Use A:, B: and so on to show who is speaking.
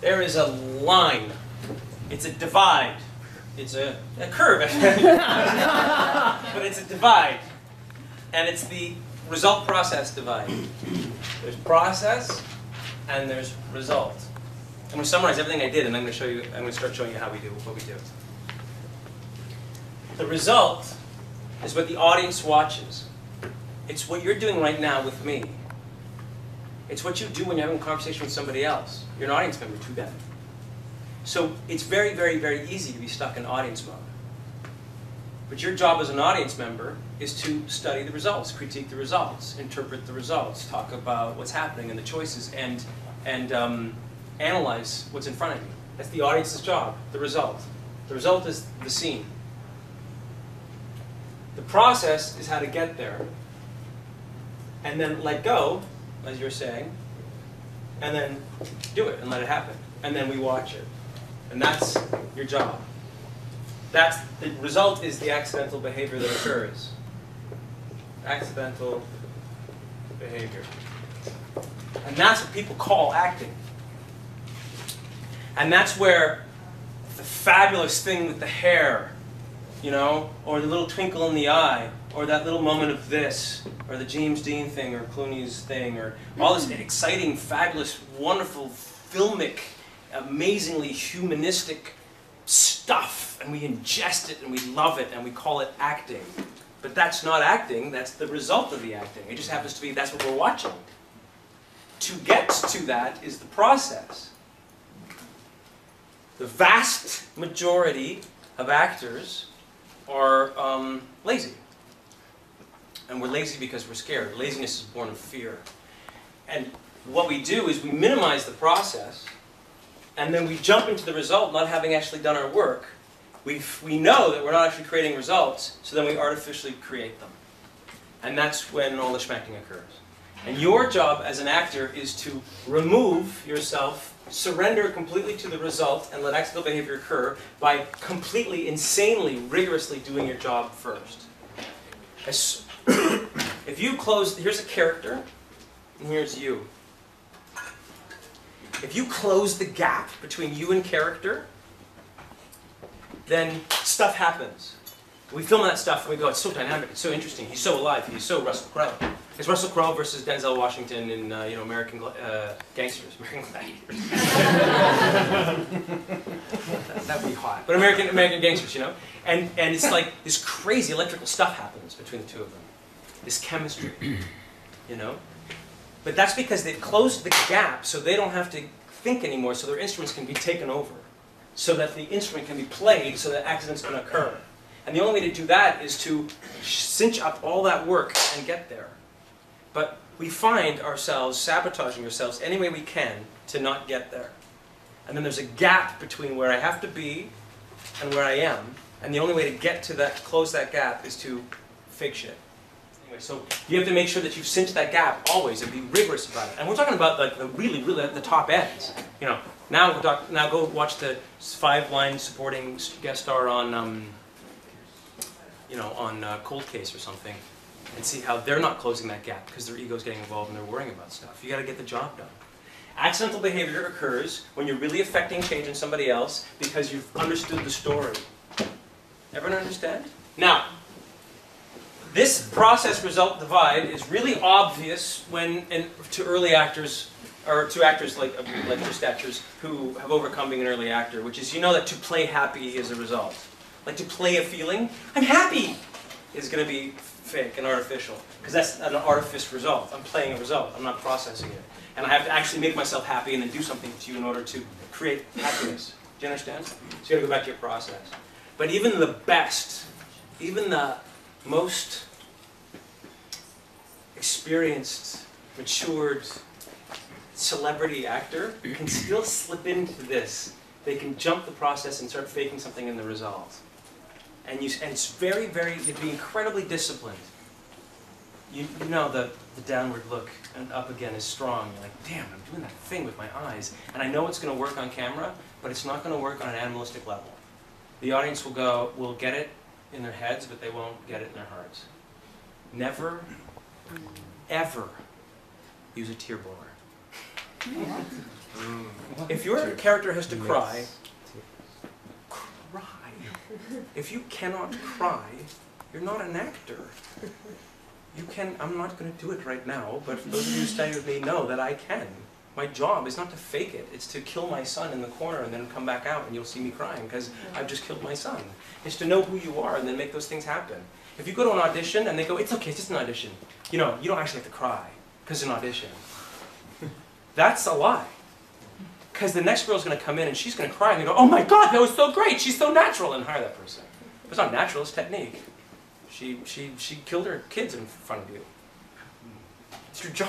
A: there is a line. It's a divide. It's a curve, but it's a divide. And it's the result-process divide. There's process, and there's result. I'm going to summarize everything I did, and I'm going to start showing you how we do what we do. The result is what the audience watches. It's what you're doing right now with me. It's what you do when you're having a conversation with somebody else. You're an audience member to them. So it's very, very, very easy to be stuck in audience mode. But your job as an audience member is to study the results, critique the results, interpret the results, talk about what's happening and the choices, and analyze what's in front of you. That's the audience's job, the result. The result is the scene. The process is how to get there, and then let go, as you're saying, and then do it and let it happen. And then we watch it. And that's your job. That's, the result is the accidental behavior that occurs. Accidental behavior. And that's what people call acting. And that's where the fabulous thing with the hair, you know, or the little twinkle in the eye, or that little moment of this, or the James Dean thing, or Clooney's thing, or all this exciting, fabulous, wonderful, filmic, amazingly humanistic stuff, and we ingest it, and we love it, and we call it acting. But that's not acting, that's the result of the acting. It just happens to be that's what we're watching. To get to that is the process. The vast majority of actors are lazy. And we're lazy because we're scared. Laziness is born of fear. And what we do is we minimize the process, and then we jump into the result not having actually done our work. We know that we're not actually creating results, so then we artificially create them. And that's when all the schmacking occurs. And your job as an actor is to remove yourself, surrender completely to the result, and let accidental behavior occur by completely, insanely, rigorously doing your job first. If you close, here's a character, and here's you. If you close the gap between you and character, then stuff happens. We film that stuff and we go, it's so dynamic, it's so interesting, he's so alive, he's so Russell Crowe. It's Russell Crowe versus Denzel Washington in American Gangsters. American Gladiators. That would be hot. But American Gangsters, you know? And it's like this crazy electrical stuff happens between the two of them. This chemistry, you know? But that's because they've closed the gap so they don't have to think anymore, so their instruments can be taken over. So that the instrument can be played so that accidents can occur. And the only way to do that is to cinch up all that work and get there. But we find ourselves sabotaging ourselves any way we can to not get there. And then there's a gap between where I have to be and where I am. And the only way to get to that, close that gap, is to fake shit. Anyway, so you have to make sure that you cinch that gap always and be rigorous about it. And we're talking about like the really the top ends. You know, now go watch the 5-line supporting guest star on Cold Case or something, and see how they're not closing that gap because their ego's getting involved and they're worrying about stuff. You got to get the job done. Accidental behavior occurs when you're really affecting change in somebody else because you've understood the story. Everyone understand? Now, this process-result divide is really obvious to early actors, or to actors like your statures who have overcome being an early actor, which is, you know, that to play happy is a result. Like to play a feeling, I'm happy, is going to be fake and artificial. Because that's an artifice result. I'm playing a result. I'm not processing it. And I have to actually make myself happy and then do something to you in order to create happiness. Do you understand? So you got to go back to your process. But even the best, even the most experienced, matured celebrity actor can still slip into this. They can jump the process and start faking something in the result. And it's very, very, you have to be incredibly disciplined. You know the downward look and up again is strong. You're like, damn, I'm doing that thing with my eyes. And I know it's going to work on camera, but it's not going to work on an animalistic level. The audience will get it in their heads, but they won't get it in their hearts. Never, ever use a tear blower. If your character has to cry, cry. If you cannot cry, you're not an actor. You can, I'm not going to do it right now, but for those of you who study with me know that I can. My job is not to fake it. It's to kill my son in the corner and then come back out and you'll see me crying because I've just killed my son. It's to know who you are and then make those things happen. If you go to an audition and they go, it's okay, it's just an audition. You know, you don't actually have to cry because it's an audition. That's a lie. Because the next girl's going to come in and she's going to cry and they go, oh my God, that was so great, she's so natural, and hire that person. But it's not natural, it's technique. She killed her kids in front of you. It's your job.